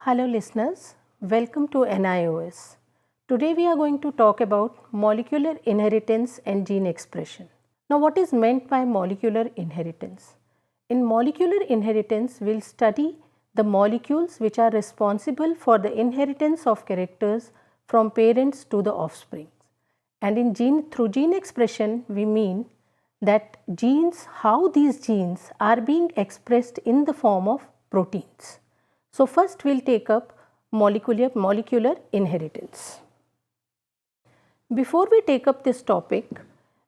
Hello listeners, welcome to NIOS. Today we are going to talk about molecular inheritance and gene expression. Now what is meant by molecular inheritance? In molecular inheritance, we'll study the molecules which are responsible for the inheritance of characters from parents to the offspring. And through gene expression, we mean that genes, how these genes are being expressed in the form of proteins. So first we'll take up molecular inheritance. Before we take up this topic,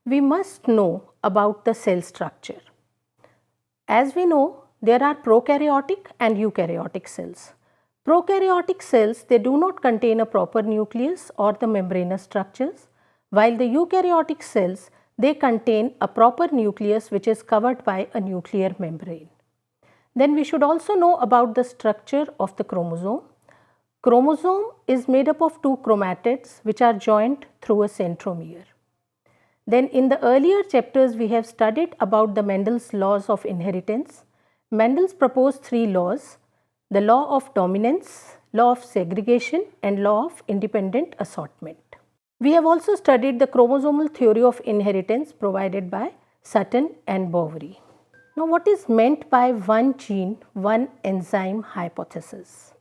we must know about the cell structure. As we know, there are prokaryotic and eukaryotic cells. Prokaryotic cells, they do not contain a proper nucleus or the membranous structures, while the eukaryotic cells, they contain a proper nucleus which is covered by a nuclear membrane. Then we should also know about the structure of the chromosome. Chromosome is made up of two chromatids which are joined through a centromere. Then in the earlier chapters we have studied about the Mendel's laws of inheritance. Mendel's proposed three laws: the law of dominance, law of segregation and law of independent assortment. We have also studied the chromosomal theory of inheritance provided by Sutton and Boveri. Now what is meant by one gene, one enzyme hypothesis?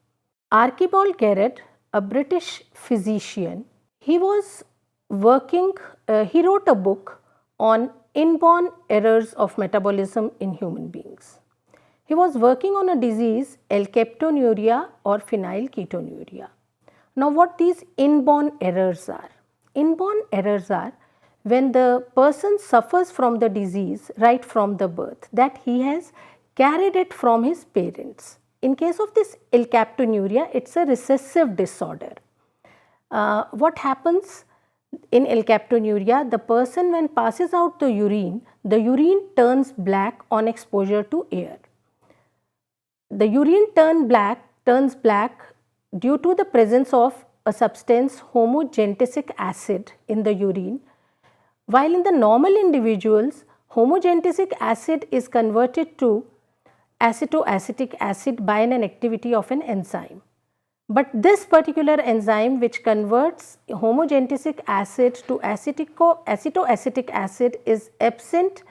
Archibald Garrett, a British physician, he wrote a book on inborn errors of metabolism in human beings. He was working on a disease, alkaptonuria or phenylketonuria. Now what these inborn errors are? Inborn errors are when the person suffers from the disease right from the birth, that he has carried it from his parents. In case of this alkaptonuria, it's a recessive disorder. What happens in alkaptonuria? The person, when passes out the urine turns black on exposure to air. The urine turns black due to the presence of a substance, homogentisic acid, in the urine. While in the normal individuals, homogentisic acid is converted to acetoacetic acid by an activity of an enzyme. But this particular enzyme which converts homogentisic acid to acetoacetic acid is absent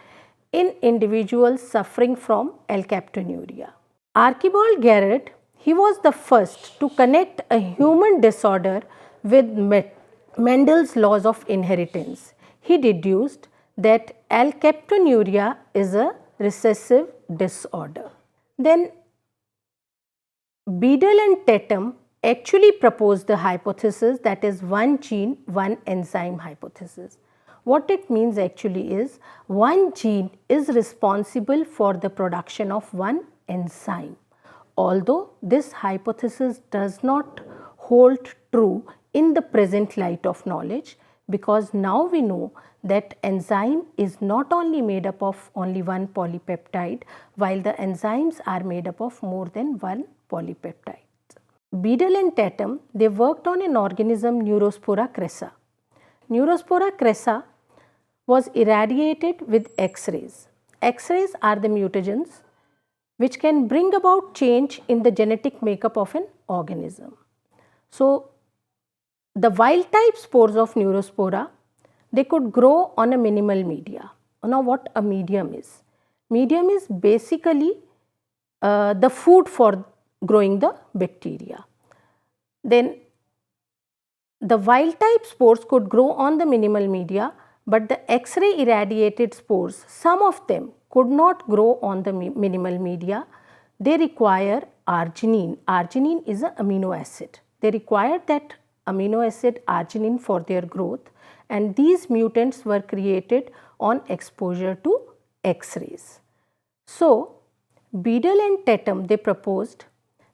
in individuals suffering from alkaptonuria. Archibald Garrett, he was the first to connect a human disorder with Mendel's laws of inheritance. He deduced that alkaptonuria is a recessive disorder. Then Beadle and Tatum actually proposed the hypothesis, that is one gene, one enzyme hypothesis. What it means actually is one gene is responsible for the production of one enzyme. Although this hypothesis does not hold true in the present light of knowledge, because now we know that enzyme is not only made up of only one polypeptide, while the enzymes are made up of more than one polypeptide. Beadle and Tatum, they worked on an organism, Neurospora crassa. Neurospora crassa was irradiated with X-rays. X-rays are the mutagens which can bring about change in the genetic makeup of an organism. So the wild type spores of Neurospora, they could grow on a minimal media. Now what a medium is? Medium is basically the food for growing the bacteria. Then the wild type spores could grow on the minimal media, but the X-ray irradiated spores, some of them could not grow on the minimal media. They require arginine. Arginine is an amino acid. They require that amino acid arginine for their growth, and these mutants were created on exposure to X-rays. So Beadle and Tatum, they proposed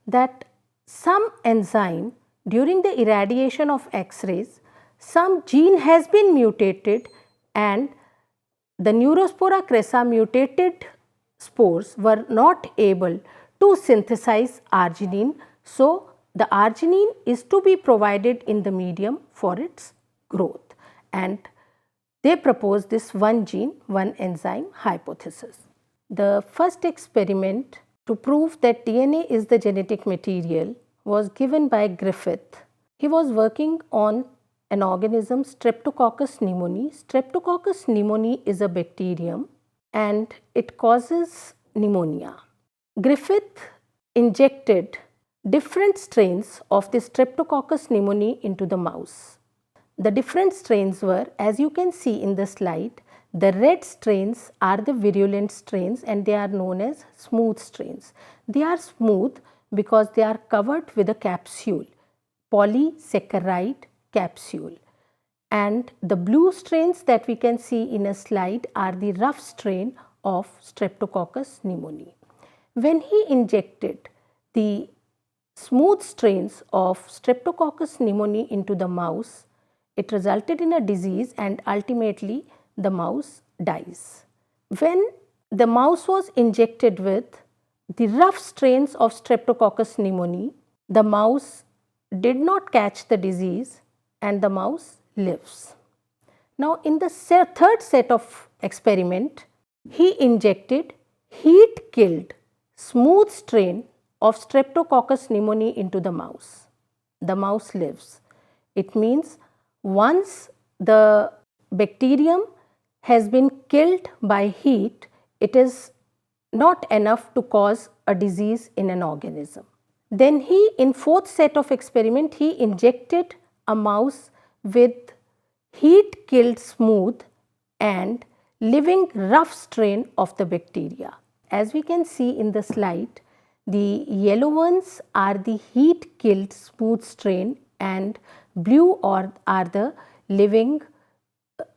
that some enzyme, during the irradiation of X-rays, some gene has been mutated, and the Neurospora crassa mutated spores were not able to synthesize arginine. So the arginine is to be provided in the medium for its growth, and they proposed this one gene, one enzyme hypothesis. The first experiment to prove that DNA is the genetic material was given by Griffith. He was working on an organism, Streptococcus pneumoniae. Streptococcus pneumoniae is a bacterium and it causes pneumonia. Griffith injected different strains of the Streptococcus pneumoniae into the mouse. The different strains were, as you can see in the slide, the red strains are the virulent strains and they are known as smooth strains. They are smooth because they are covered with a capsule, polysaccharide capsule. And the blue strains that we can see in a slide are the rough strain of Streptococcus pneumoniae. When he injected the smooth strains of Streptococcus pneumoniae into the mouse, it resulted in a disease and ultimately the mouse dies. When the mouse was injected with the rough strains of Streptococcus pneumoniae, the mouse did not catch the disease and the mouse lives. Now in the third set of experiment, he injected heat-killed smooth strain of Streptococcus pneumoniae into the mouse. The mouse lives. It means once the bacterium has been killed by heat, it is not enough to cause a disease in an organism. Then he, in fourth set of experiment, he injected a mouse with heat killed smooth and living rough strain of the bacteria. As we can see in the slide, the yellow ones are the heat killed smooth strain and blue are the living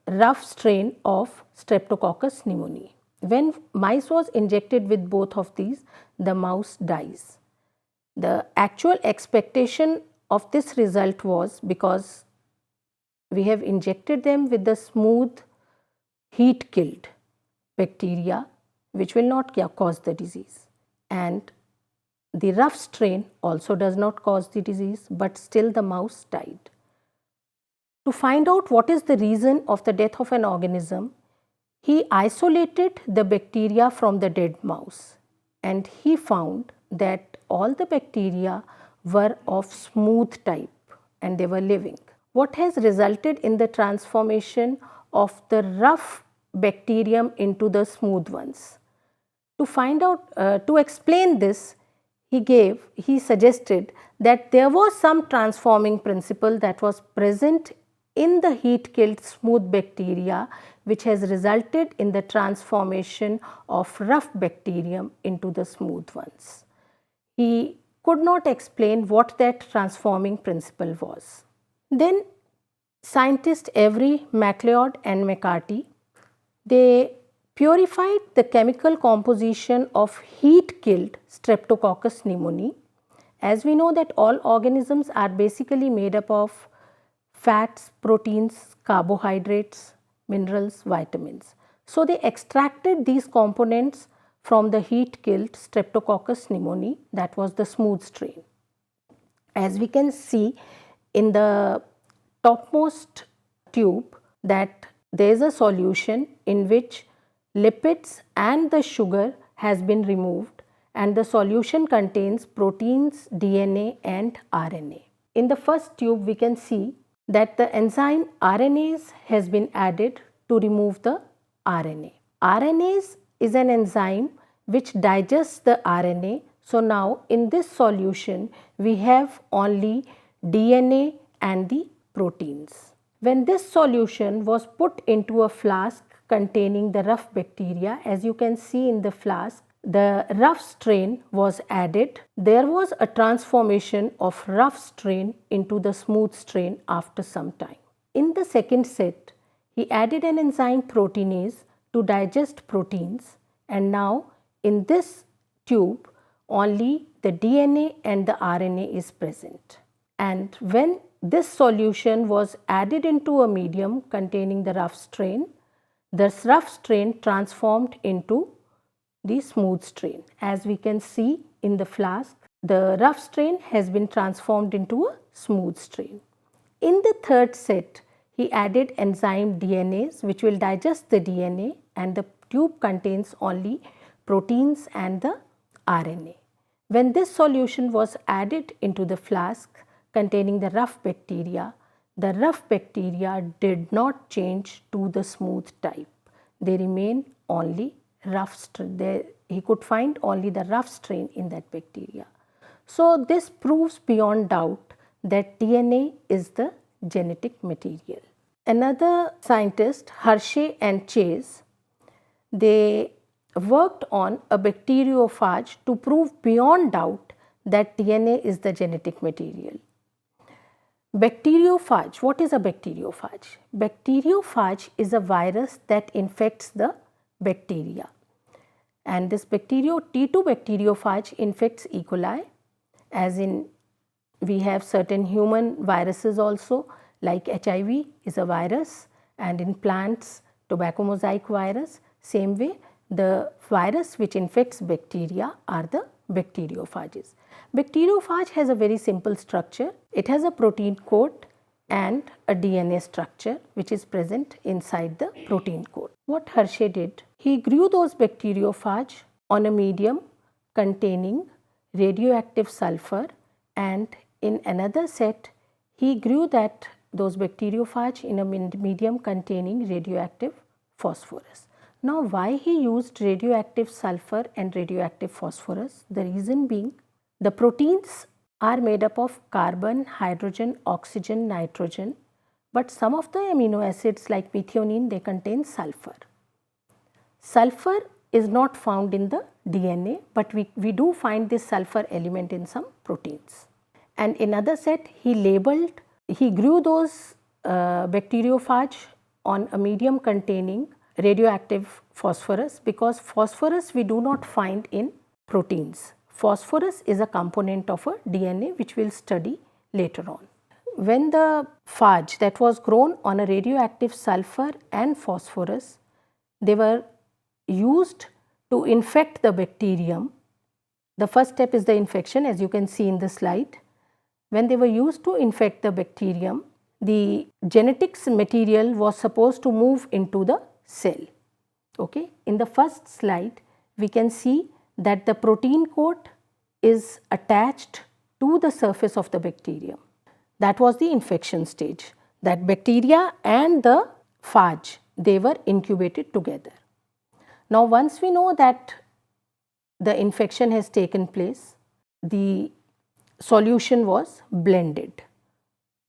rough strain of Streptococcus pneumoniae. When mice was injected with both of these, the mouse dies. The actual expectation of this result was because we have injected them with the smooth heat killed bacteria which will not cause the disease, and the rough strain also does not cause the disease, but still the mouse died. To find out what is the reason of the death of an organism, he isolated the bacteria from the dead mouse and he found that all the bacteria were of smooth type and they were living. What has resulted in the transformation of the rough bacterium into the smooth ones? To find out, to explain this, he suggested that there was some transforming principle that was present in the heat killed smooth bacteria which has resulted in the transformation of rough bacterium into the smooth ones. He could not explain what that transforming principle was. Then scientists Avery, MacLeod and McCarty, they purified the chemical composition of heat-killed Streptococcus pneumoniae. As we know that all organisms are basically made up of fats, proteins, carbohydrates, minerals, vitamins. So they extracted these components from the heat-killed Streptococcus pneumoniae, that was the smooth strain. As we can see in the topmost tube that there is a solution in which lipids and the sugar has been removed and the solution contains proteins, DNA and RNA. In the first tube we can see that the enzyme RNase has been added to remove the RNA. RNase is an enzyme which digests the RNA. So now in this solution we have only DNA and the proteins. When this solution was put into a flask containing the rough bacteria, as you can see in the flask, the rough strain was added. There was a transformation of rough strain into the smooth strain after some time. In the second set, he added an enzyme proteinase to digest proteins, and now in this tube only the DNA and the RNA is present. And when this solution was added into a medium containing the rough strain, this rough strain transformed into the smooth strain. As we can see in the flask, the rough strain has been transformed into a smooth strain. In the third set, he added enzyme DNase which will digest the DNA, and the tube contains only proteins and the RNA. When this solution was added into the flask containing the rough bacteria did not change to the smooth type. They remain only rough. He could find only the rough strain in that bacteria. So this proves beyond doubt that DNA is the genetic material. Another scientist, Hershey and Chase, they worked on a bacteriophage to prove beyond doubt that DNA is the genetic material. Bacteriophage, what is a bacteriophage? Bacteriophage is a virus that infects the bacteria, and this T2 bacteriophage infects E. coli, as in we have certain human viruses also, like HIV is a virus, and in plants tobacco mosaic virus. Same way, the virus which infects bacteria are the bacteriophages. Bacteriophage has a very simple structure. It has a protein coat and a DNA structure which is present inside the protein coat. What Hershey did, he grew those bacteriophage on a medium containing radioactive sulfur, and in another set he grew those bacteriophage in a medium containing radioactive phosphorus. Now, why he used radioactive sulfur and radioactive phosphorus? The reason being, the proteins are made up of carbon, hydrogen, oxygen, nitrogen, but some of the amino acids like methionine, they contain sulfur. Sulfur is not found in the DNA, but we do find this sulfur element in some proteins. And in another set, he grew those bacteriophage on a medium containing radioactive phosphorus, because phosphorus we do not find in proteins. Phosphorus is a component of a DNA which we will study later on. When the phage that was grown on a radioactive sulfur and phosphorus, they were used to infect the bacterium. The first step is the infection, as you can see in the slide. When they were used to infect the bacterium, the genetics material was supposed to move into the cell. Okay. In the first slide, we can see that the protein coat is attached to the surface of the bacterium. That was the infection stage. That bacteria and the phage, they were incubated together. Now, once we know that the infection has taken place, the solution was blended.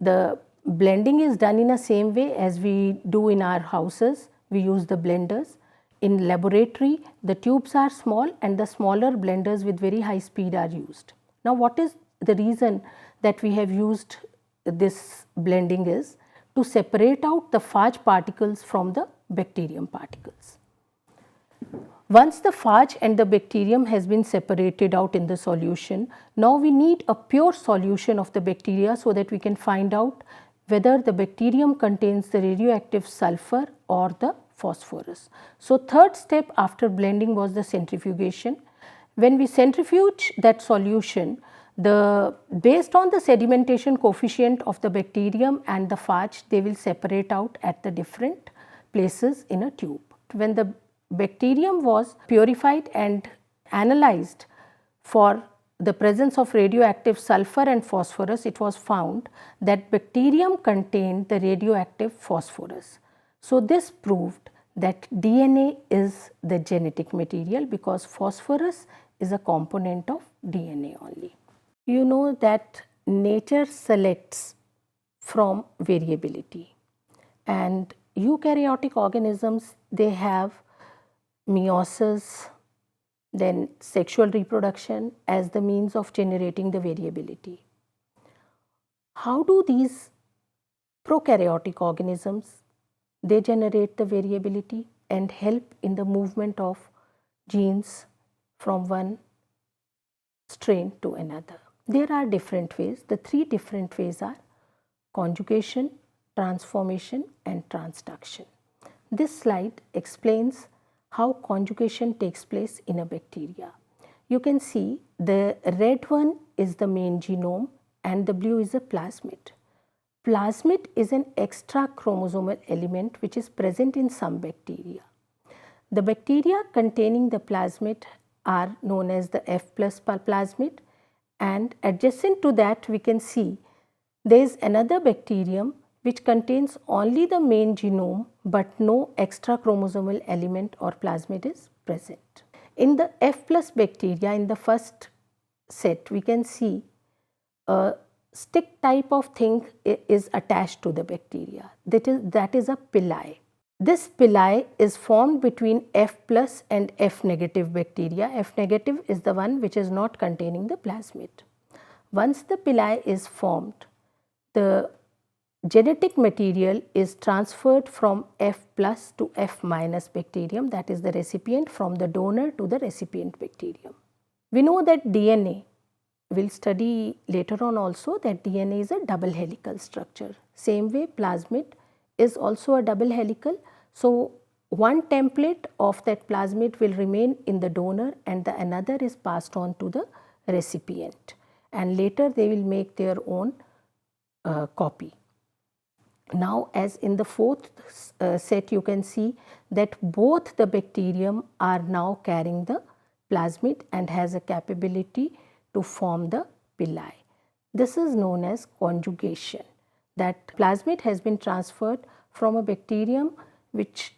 The blending is done in the same way as we do in our houses. We use the blenders. In laboratory, the tubes are small and the smaller blenders with very high speed are used. Now, what is the reason that we have used this blending is to separate out the phage particles from the bacterium particles. Once the phage and the bacterium has been separated out in the solution, now we need a pure solution of the bacteria so that we can find out whether the bacterium contains the radioactive sulfur or the phosphorus. So, third step after blending was the centrifugation. When we centrifuge that solution, based on the sedimentation coefficient of the bacterium and the phage, they will separate out at the different places in a tube. When the bacterium was purified and analyzed for the presence of radioactive sulfur and phosphorus, it was found that bacterium contained the radioactive phosphorus. So, this proved that DNA is the genetic material because phosphorus is a component of DNA only. You know that nature selects from variability, and eukaryotic organisms, they have meiosis, then sexual reproduction as the means of generating the variability. How do these prokaryotic organisms, they generate the variability and help in the movement of genes from one strain to another? There are different ways. The three different ways are conjugation, transformation and transduction. This slide explains how conjugation takes place in a bacteria. You can see the red one is the main genome and the blue is a plasmid. Plasmid is an extra chromosomal element which is present in some bacteria. The bacteria containing the plasmid are known as the F plus plasmid, and adjacent to that we can see there is another bacterium which contains only the main genome but no extra chromosomal element or plasmid is present. In the F plus bacteria, in the first set, we can see a stick type of thing is attached to the bacteria. That is a pili. This pili is formed between F plus and F negative bacteria. F negative is the one which is not containing the plasmid. Once the pili is formed, the genetic material is transferred from F plus to F minus bacterium, that is the recipient, from the donor to the recipient bacterium. We know that DNA, we'll study later on also that DNA is a double helical structure. Same way plasmid is also a double helical. So one template of that plasmid will remain in the donor and the another is passed on to the recipient, and later they will make their own copy. Now as in the fourth set you can see that both the bacterium are now carrying the plasmid and has a capability to form the pili. This is known as conjugation, that plasmid has been transferred from a bacterium which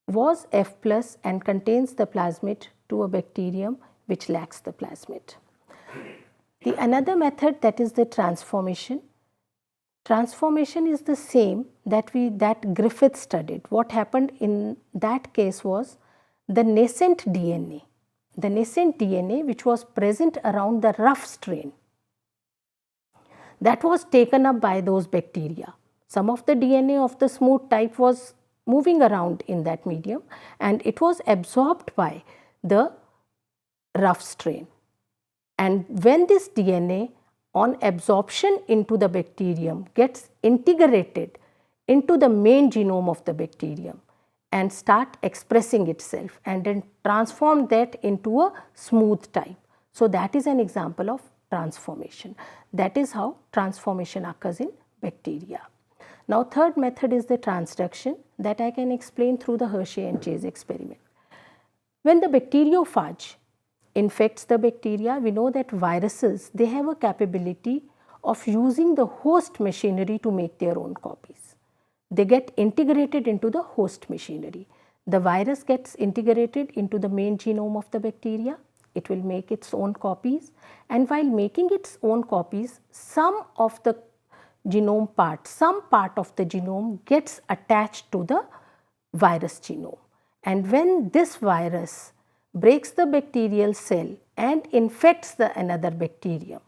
was F plus and contains the plasmid to a bacterium which lacks the plasmid. The another method, that is the transformation. Transformation is the same that Griffith studied. What happened in that case was the nascent DNA which was present around the rough strain, that was taken up by those bacteria. Some of the DNA of the smooth type was moving around in that medium and it was absorbed by the rough strain. And when this DNA on absorption into the bacterium gets integrated into the main genome of the bacterium and start expressing itself and then transform that into a smooth type. So that is an example of transformation. That is how transformation occurs in bacteria. Now third method is the transduction, that I can explain through the Hershey and Chase experiment. When the bacteriophage infects the bacteria, we know that viruses, they have a capability of using the host machinery to make their own copies. They get integrated into the host machinery. The virus gets integrated into the main genome of the bacteria. It will make its own copies, and while making its own copies, some of the genome part, some part of the genome gets attached to the virus genome. And when this virus breaks the bacterial cell and infects the another bacterium,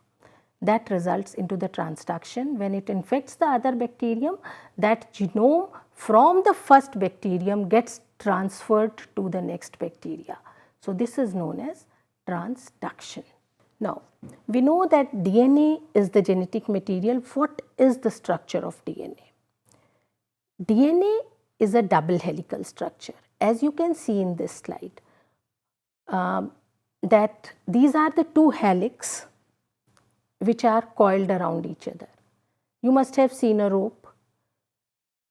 that results into the transduction. When it infects the other bacterium, that genome from the first bacterium gets transferred to the next bacteria. So this is known as transduction. Now we know that DNA is the genetic material. What is the structure of DNA? DNA is a double helical structure. As you can see in this slide, that these are the two helix which are coiled around each other. You must have seen a rope.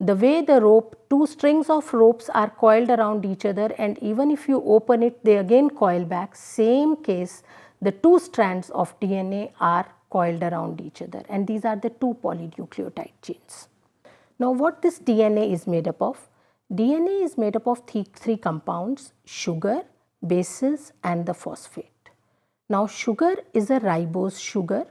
The way the rope, two strings of ropes are coiled around each other, and even if you open it, they again coil back. Same case, the two strands of DNA are coiled around each other, and these are the two polynucleotide chains. Now what this DNA is made up of? DNA is made up of three compounds: sugar, bases and the phosphate. Now sugar is a ribose sugar.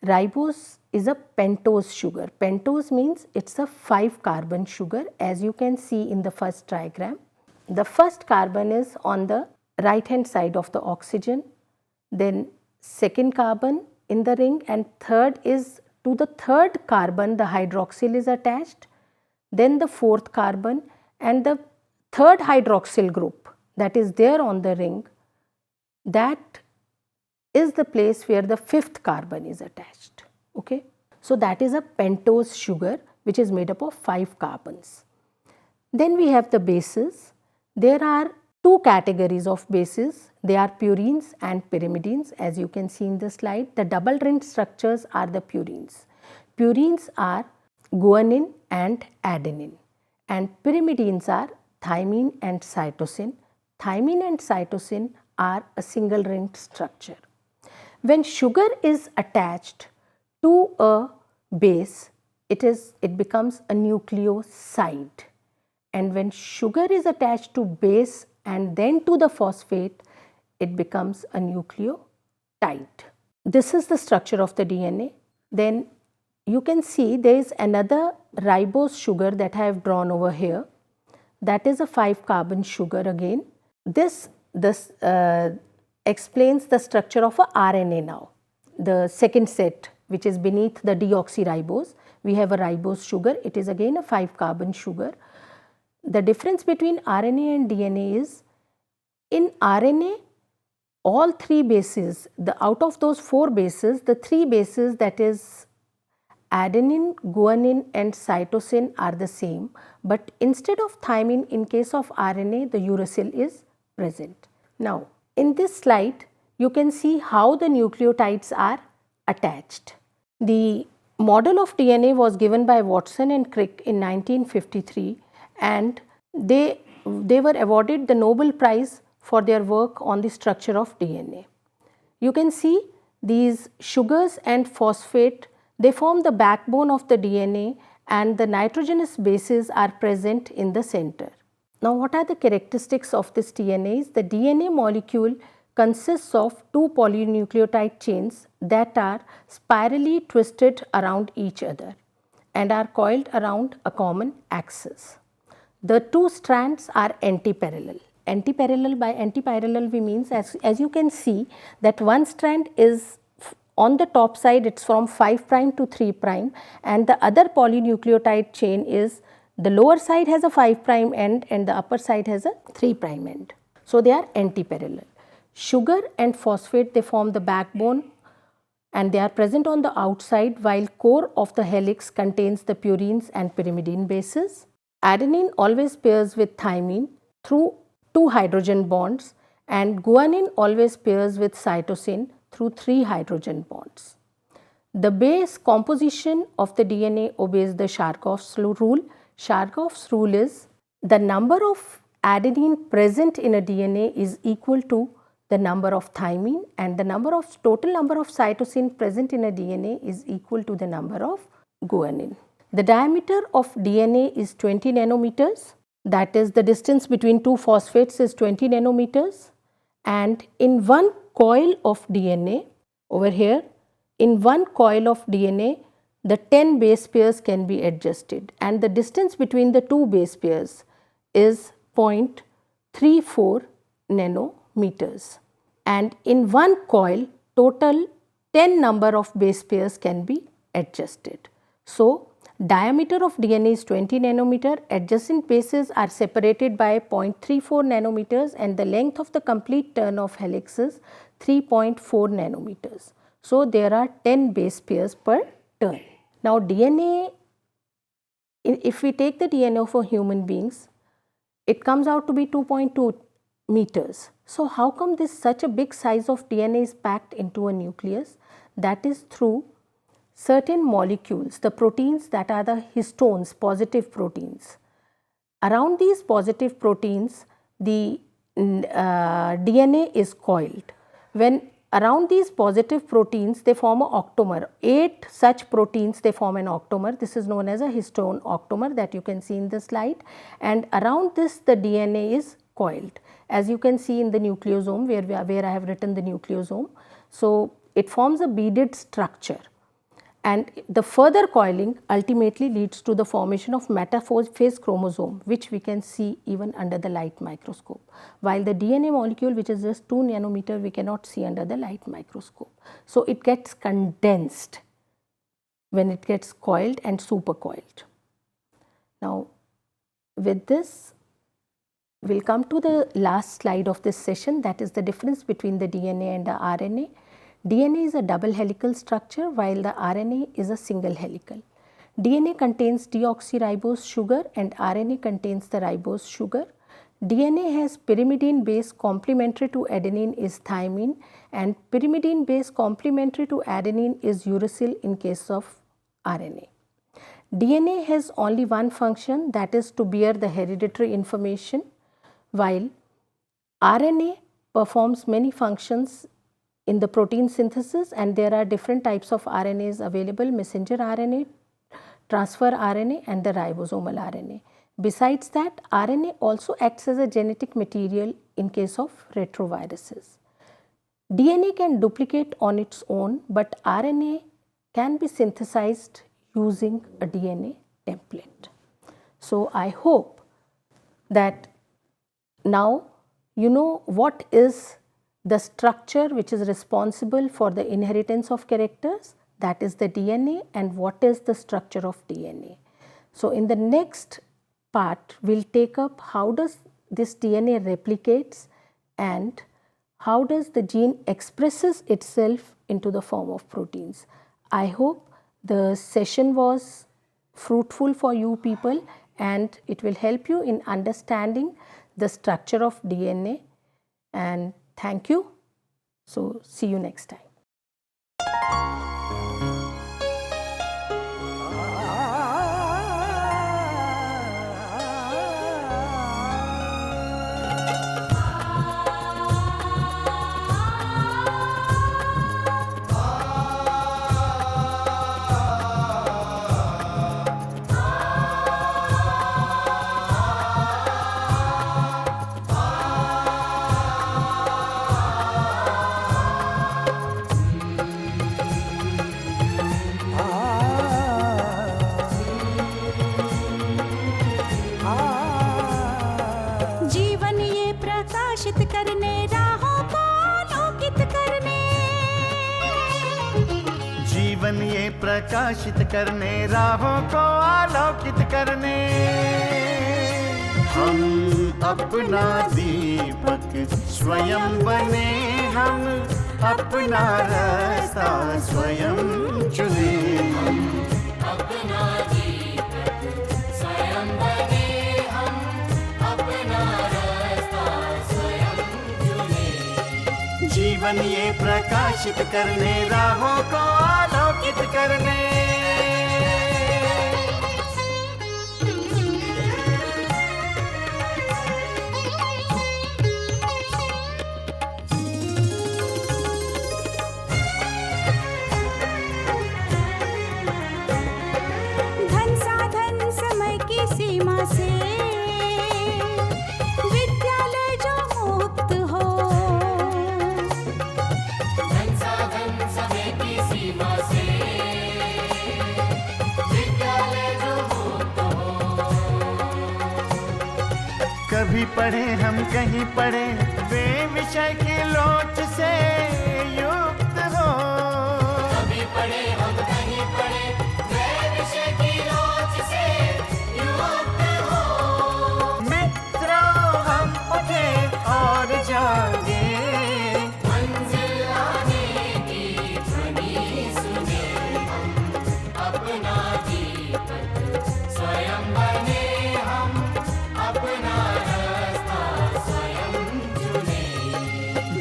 Ribose is a pentose sugar. Pentose means it's a 5-carbon sugar, as you can see in the first diagram. The first carbon is on the right hand side of the oxygen, then second carbon in the ring, and third is to the third carbon the hydroxyl is attached, then the fourth carbon, and the third hydroxyl group that is there on the ring, that is the place where the fifth carbon is attached. Okay, so that is a pentose sugar which is made up of 5 carbons. Then we have the bases. There are two categories of bases. They are purines and pyrimidines, as you can see in the slide. The double ring structures are the purines. Purines are guanine and adenine, and pyrimidines are thymine and cytosine. Thymine and cytosine are a single ringed structure. When sugar is attached to a base, it becomes a nucleoside, and when sugar is attached to base and then to the phosphate, it becomes a nucleotide. This is the structure of the DNA. Then you can see there is another ribose sugar that I have drawn over here. That is a 5-carbon sugar again. This explains the structure of a RNA now. The second set, which is beneath the deoxyribose, we have a ribose sugar. It is again a 5-carbon sugar. The difference between RNA and DNA is, in RNA, all 3 bases, out of those 4 bases, the 3 bases, that is adenine, guanine and cytosine, are the same, but instead of thymine, in case of RNA, the uracil is present. Now, in this slide, you can see how the nucleotides are attached. The model of DNA was given by Watson and Crick in 1953, and they were awarded the Nobel Prize for their work on the structure of DNA. You can see these sugars and phosphate, they form the backbone of the DNA, and the nitrogenous bases are present in the center. Now, what are the characteristics of this DNA? The DNA molecule consists of 2 polynucleotide chains that are spirally twisted around each other and are coiled around a common axis. The 2 strands are antiparallel. Antiparallel, by antiparallel we means, as you can see, that one strand is on the top side, it's from 5 prime to 3 prime, and the other polynucleotide chain is, the lower side has a 5 prime end and the upper side has a 3 prime end. So they are antiparallel. Sugar and phosphate, they form the backbone and they are present on the outside, while core of the helix contains the purines and pyrimidine bases. Adenine always pairs with thymine through 2 hydrogen bonds, and guanine always pairs with cytosine through 3 hydrogen bonds. The base composition of the DNA obeys the Chargaff's rule. Chargaff's rule is, the number of adenine present in a DNA is equal to the number of thymine, and the total number of cytosine present in a DNA is equal to the number of guanine. The diameter of DNA is 20 nanometers. That is, the distance between 2 phosphates is 20 nanometers, and in one coil of DNA, over here, in one coil of DNA, the 10 base pairs can be adjusted, and the distance between the 2 base pairs is 0.34 nanometers, and in one coil, total 10 number of base pairs can be adjusted. So, diameter of DNA is 20 nanometer, adjacent bases are separated by 0.34 nanometers, and the length of the complete turn of helix is 3.4 nanometers. So, there are 10 base pairs per turn. Now, DNA, if we take the DNA for human beings, it comes out to be 2.2 meters. So, how come such a big size of DNA is packed into a nucleus? That is through certain molecules, the proteins that are the histones, positive proteins. Around these positive proteins, the DNA is coiled. When around these positive proteins, they form an octamer. 8 such proteins, they form an octamer. This is known as a histone octamer that you can see in the slide. And around this, the DNA is coiled, as you can see in the nucleosome, where I have written the nucleosome. So it forms a beaded structure. And the further coiling ultimately leads to the formation of metaphase chromosome, which we can see even under the light microscope. While the DNA molecule, which is just 2 nanometer, we cannot see under the light microscope. So it gets condensed when it gets coiled and supercoiled. Now, with this, we'll come to the last slide of this session, that is the difference between the DNA and the RNA. DNA is a double helical structure, while the RNA is a single helical. DNA contains deoxyribose sugar and RNA contains the ribose sugar. DNA has pyrimidine base complementary to adenine is thymine, and pyrimidine base complementary to adenine is uracil in case of RNA. DNA has only one function, that is to bear the hereditary information, while RNA performs many functions in the protein synthesis, and there are different types of RNAs available: messenger RNA, transfer RNA, and the ribosomal RNA. Besides that, RNA also acts as a genetic material in case of retroviruses. DNA can duplicate on its own, but RNA can be synthesized using a DNA template. So I hope that now you know what is the structure which is responsible for the inheritance of characters, that is the DNA, and what is the structure of DNA. So in the next part, we'll take up how does this DNA replicates and how does the gene expresses itself into the form of proteins. I hope the session was fruitful for you people, and it will help you in understanding the structure of DNA, and thank you. So see you next time. जीवन ये प्रकाशित करने राहों को आलोकित करने, हम अपना दीपक स्वयं बने, हम अपना रास्ता स्वयं चुने। अपना दीपक स्वयं बने, हम अपना रास्ता स्वयं चुने। जीवन ये प्रकाशित करने राहों को आलोकित करने। धन साधन समय की सीमा से विद्यालय जो मुक्त हो, धन साधन समय की सीमा से विद्यालय जो मुक्त हो। कभी पढ़े हम कहीं पढ़े वे विषय की लोच से युक्त हो। कभी पढ़े हम कहीं पढ़े वे विषय की लोच से युक्त हो। मित्रों हम उठे और जागे, मंजिल आने की ध्वनि सुने, हम अपना दीपक स्वयं बने, हम अपना रास्ता स्वयं चुने।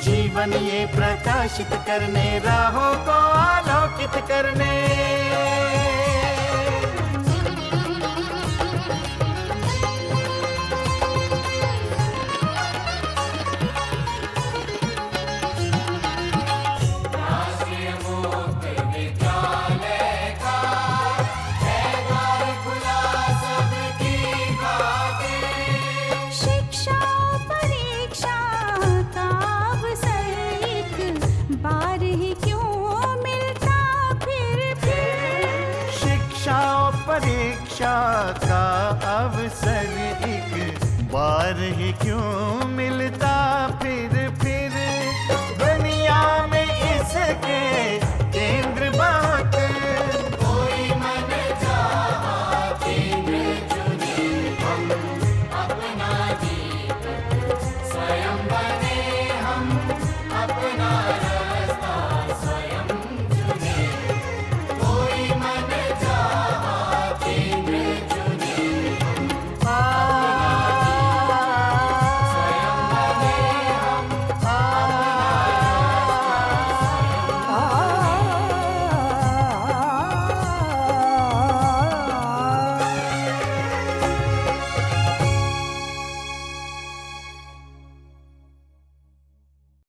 जीवन ये प्रकाशित करने राहों को आलोकित करने। राष्ट्रीय मुक्त विद्यालय का है द्वार खुला सबकी खातिर। शिक्षा परीक्षा का अवसर एक बार ही क्यों मिलता फिर। शिक्षा और परीक्षा का अवसर एक बार ही क्यों मिलता